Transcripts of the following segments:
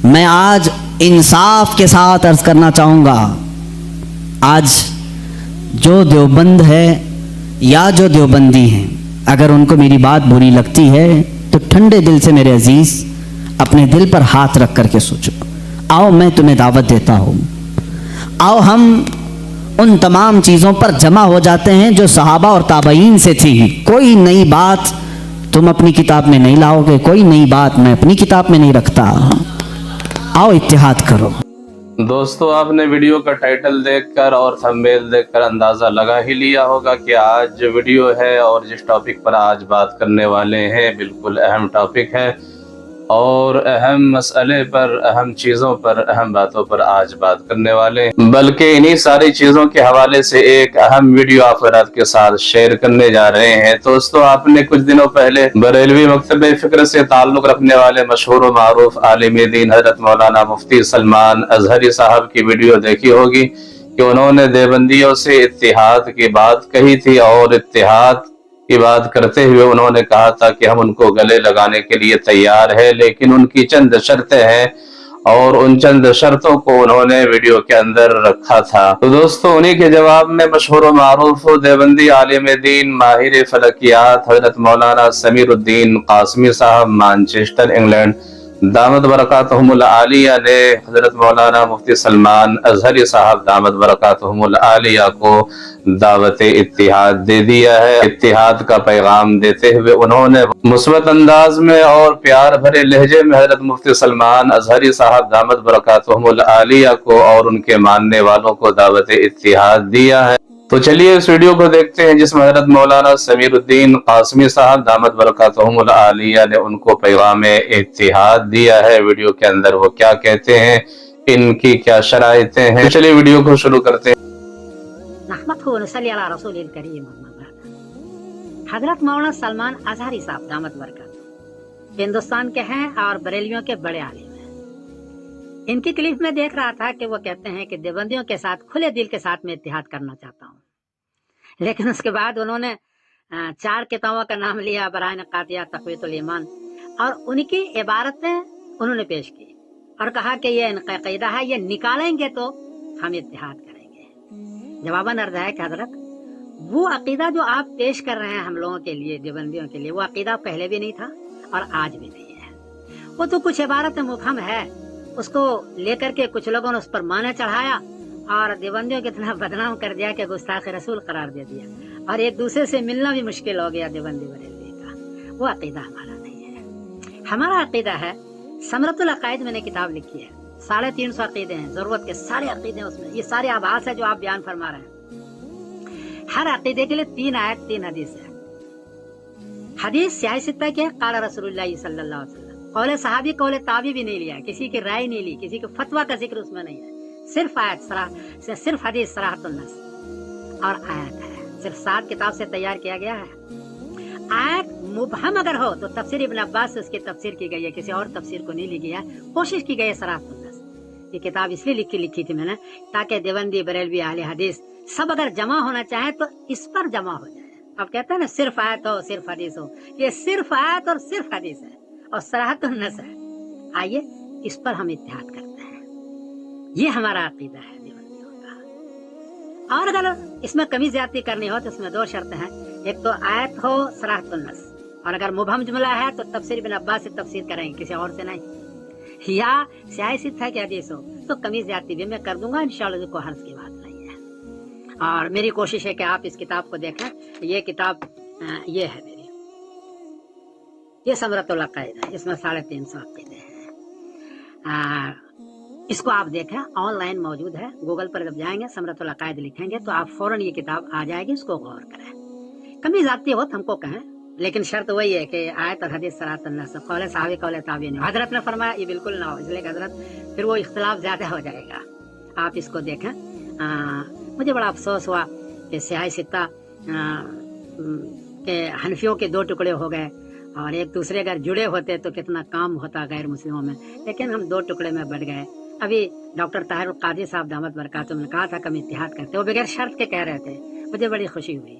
میں آج انصاف کے ساتھ عرض کرنا چاہوں گا، آج جو دیوبند ہے یا جو دیوبندی ہیں، اگر ان کو میری بات بری لگتی ہے تو ٹھنڈے دل سے میرے عزیز اپنے دل پر ہاتھ رکھ کر کے سوچو، آؤ میں تمہیں دعوت دیتا ہوں، آؤ ہم ان تمام چیزوں پر جمع ہو جاتے ہیں جو صحابہ اور تابعین سے تھی۔ کوئی نئی بات تم اپنی کتاب میں نہیں لاؤ گے، کوئی نئی بات میں اپنی کتاب میں نہیں رکھتا، آؤ اتحاد کرو۔ دوستو، آپ نے ویڈیو کا ٹائٹل دیکھ کر اور تھمبنیل دیکھ کر اندازہ لگا ہی لیا ہوگا کہ آج جو ویڈیو ہے اور جس ٹاپک پر آج بات کرنے والے ہیں بالکل اہم ٹاپک ہے، اور اہم مسئلے پر، اہم چیزوں پر، اہم باتوں پر آج بات کرنے والے ہیں، بلکہ انہی ساری چیزوں کے حوالے سے ایک اہم ویڈیو آپ حضرات کے ساتھ شیئر کرنے جا رہے ہیں۔ دوستو، آپ نے کچھ دنوں پہلے بریلوی مکتبہ فکر سے تعلق رکھنے والے مشہور و معروف عالم دین حضرت مولانا مفتی سلمان اظہری صاحب کی ویڈیو دیکھی ہوگی کہ انہوں نے دیوبندیوں سے اتحاد کی بات کہی تھی، اور اتحاد کی بات کرتے ہوئے انہوں نے کہا تھا کہ ہم ان کو گلے لگانے کے لیے تیار ہیں، لیکن ان کی چند شرطیں ہیں، اور ان چند شرطوں کو انہوں نے ویڈیو کے اندر رکھا تھا۔ تو دوستو، انہی کے جواب میں مشہور و معروف دیوبندی عالم دین ماہر فلکیات حضرت مولانا سمیر الدین قاسمی صاحب مانچسٹر انگلینڈ دامت برکاتہم العالیہ نے حضرت مولانا مفتی سلمان اظہری صاحب دامت برکاتہم العالیہ کو دعوت اتحاد دے دیا ہے۔ اتحاد کا پیغام دیتے ہوئے انہوں نے مثبت انداز میں اور پیار بھرے لہجے میں حضرت مفتی سلمان اظہری صاحب دامت برکاتہم العالیہ کو اور ان کے ماننے والوں کو دعوت اتحاد دیا ہے۔ تو چلیے اس ویڈیو کو دیکھتے ہیں جس میں حضرت مولانا سمیر الدین قاسمی صاحب دامت برکاتہم العالیہ نے ان کو پیغام اتحاد دیا ہے۔ ویڈیو کے اندر وہ کیا کہتے ہیں، ان کی کیا شرائطیں ہیں، چلیے ویڈیو کو شروع کرتے ہیں۔ نحمدہ و نصلی علی رسول الکریم، حضرت مولانا سلمان اظہری صاحب دامت برکات ہندوستان کے ہیں اور بریلیوں کے بڑے عالم ہیں۔ ان کی کلپ میں دیکھ رہا تھا کہ وہ کہتے ہیں کہ دیوبندیوں کے ساتھ کھلے دل کے ساتھ میں اتحاد کرنا چاہتا ہوں، لیکن اس کے بعد انہوں نے 4 کتابوں کا نام لیا، برائن قاطعہ، تقویت الایمان، اور ان کی عبارتیں انہوں نے پیش کی اور کہا کہ یہ ان کا عقیدہ ہے، یہ نکالیں گے تو ہم اتحاد کریں گے۔ جواباً عرض ہے کہ حضرت، وہ عقیدہ جو آپ پیش کر رہے ہیں ہم لوگوں کے لیے، دیوبندیوں کے لیے، وہ عقیدہ پہلے بھی نہیں تھا اور آج بھی نہیں ہے۔ وہ تو کچھ عبارت مبہم ہے، اس کو لے کر کے کچھ لوگوں نے اس پر معنی چڑھایا اور دیوبندیوں کو اتنا بدنام کر دیا کہ گستاخ رسول قرار دے دیا، اور ایک دوسرے سے ملنا بھی مشکل ہو گیا دیوبندی بریلوی کا۔ وہ عقیدہ ہمارا نہیں ہے۔ ہمارا عقیدہ ہے، ثمرۃ العقائد میں نے کتاب لکھی ہے، 350 عقیدے ہیں، ضرورت کے سارے عقیدے ہیں اس میں، یہ سارے آباس ہے جو آپ بیان فرما رہے ہیں۔ ہر عقیدے کے لیے 3 آیت 3 حدیث ہے۔ حدیث سیاہ ستہ کے قال رسول اللہ صلی اللہ علیہ وسلم، قول صحابی قول تابعی بھی نہیں لیا، کسی کی رائے نہیں لی، کسی کے فتویٰ کا ذکر اس میں نہیں ہے، صرف آیت، صرف حدیث صراحۃ النص اور آیت ہے، صرف 7 کتاب سے تیار کیا گیا ہے۔ آیت مبہم اگر ہو تو تفسیر ابن عباس سے اس کی تفسیر کی گئی ہے، کسی اور تفسیر کو نہیں لی گیا ہے، کوشش کی گئی ہے صراحۃ النص۔ یہ کتاب اس لیے لکھی تھی میں نے تاکہ دیوبندی بریلوی اہل حدیث سب اگر جمع ہونا چاہیں تو اس پر جمع ہو جائے۔ اب کہتے ہیں نا صرف آیت ہو صرف حدیث ہو، یہ صرف آیت اور صرف حدیث ہے اور صراحۃ النص ہے۔ آئیے اس پر ہم اتحاد کرتے ہیں، یہ ہمارا عقیدہ ہے دیوبندیوں کا۔ اور اگر اس میں کمی زیادتی کرنی ہو تو اس میں 2 شرطیں ہیں، ایک تو آیت ہو صراحۃ النص، اور اگر مبہم جملہ ہے تو تفسیر ابن عباس سے تفسیر کریں گے، کسی اور سے نہیں، یا سیاہ ستہ کی حدیث ہو تو کمی زیادتی بھی میں کر دوں گا انشاءاللہ، کوئی حرج کی بات نہیں ہے۔ اور میری کوشش ہے کہ آپ اس کتاب کو دیکھیں، یہ کتاب یہ ہے میری، یہ ثمرۃ العقائد ہے، اس میں 350 عقیدے ہیں۔ اس کو آپ دیکھیں، آن لائن موجود ہے، گوگل پر جب جائیں گے ثمرۃ العقائد لکھیں گے تو آپ فوراً یہ کتاب آ جائے گی، اس کو غور کریں، کمی زیادتی ہو تو ہم کو کہیں، لیکن شرط وہی ہے کہ آیت اور حدیث صراحۃ النص، قول صحابی قول تابعی نہیں۔ حضرت نے فرمایا یہ بالکل نہ ہو، اس لیے کہ حضرت پھر وہ اختلاف زیادہ ہو جائے گا۔ آپ اس کو دیکھیں۔ مجھے بڑا افسوس ہوا کہ سیاہ ستہ کہ حنفیوں کے 2 ٹکڑے ہو گئے، اور ایک دوسرے اگر جڑے ہوتے تو کتنا کام ہوتا غیر مسلموں میں، لیکن ہم 2 ٹکڑے میں بٹ گئے۔ ابھی ڈاکٹر طاہر القادری صاحب دامت برکاتہم نے کہا تھا کہ ہم اتحاد کرتے، وہ بغیر شرط کے کہہ رہے تھے، مجھے بڑی خوشی ہوئی۔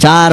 4